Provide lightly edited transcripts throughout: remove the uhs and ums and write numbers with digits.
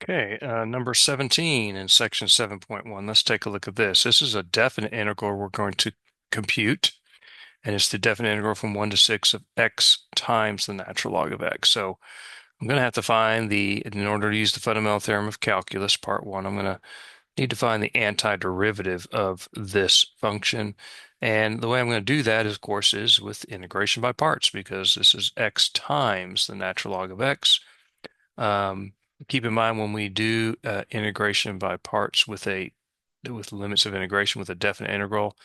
Okay, number 17 in section 7.1. Let's take a look at this. This is a definite integral we're going to compute, and it's the definite integral from 1 to 6 of x times the natural log of x. So I'm going to have to find in order to use the fundamental theorem of calculus, part 1, I'm going to need to find the antiderivative of this function. And the way I'm going to do that, of course, is with integration by parts, because this is x times the natural log of x. Keep in mind when we do integration by parts with limits of integration with a definite integral,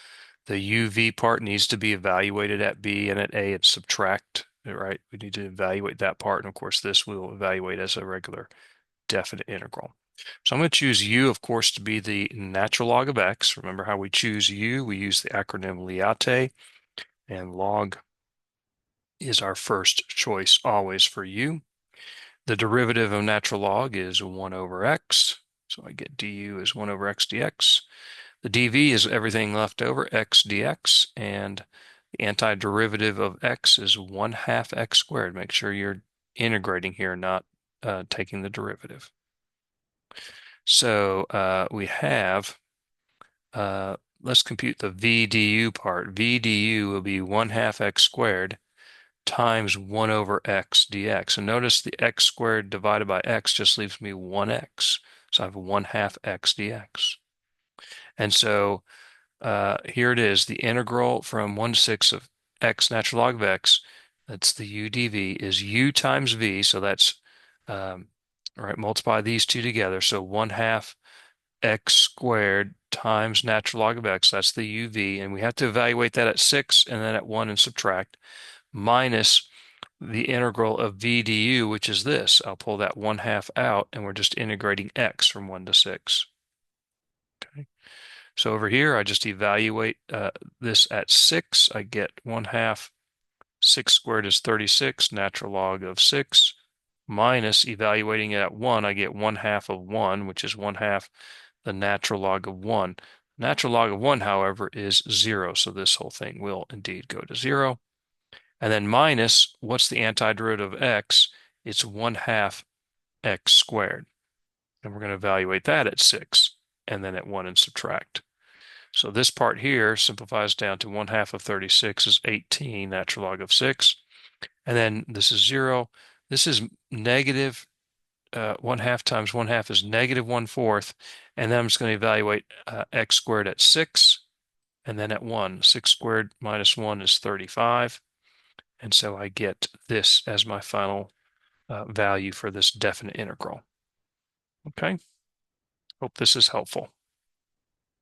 the UV part needs to be evaluated at B, and at A it's subtract, right? We need to evaluate that part, and of course this we'll evaluate as a regular definite integral. So I'm going to choose U, of course, to be the natural log of x. Remember how we choose U? We use the acronym LIATE, and log is our first choice always for U. The derivative of natural log is 1 over x. So I get du is 1 over x dx. The dv is everything left over, x dx. And the antiderivative of x is 1/2 x squared. Make sure you're integrating here, not taking the derivative. So we have, let's compute the v du part. V du will be 1/2 x squared times 1 over x dx. And notice the x squared divided by x just leaves me 1x. So I have 1/2 x dx. And so here it is, the integral from 1 to 6 of x natural log of x, that's the u dv, is u times v. So that's, right, multiply these two together. So 1/2 x squared times natural log of x, that's the uv. And we have to evaluate that at 6 and then at 1 and subtract, minus the integral of v du, which is this. I'll pull that 1/2 out, and we're just integrating x from 1 to 6. Okay. So over here, I just evaluate this at 6. I get 1/2. 6 squared is 36, natural log of 6, minus evaluating it at 1, I get 1/2 of 1, which is 1/2 the natural log of 1. Natural log of 1, however, is 0, so this whole thing will indeed go to 0. And then minus, what's the antiderivative of x? It's 1/2 x squared. And we're going to evaluate that at 6, and then at 1 and subtract. So this part here simplifies down to 1/2 of 36 is 18, natural log of 6. And then this is 0. This is negative 1/2 times 1/2 is negative 1/4. And then I'm just going to evaluate x squared at 6, and then at 1. 6 squared minus 1 is 35. And so I get this as my final value for this definite integral. Okay, hope this is helpful.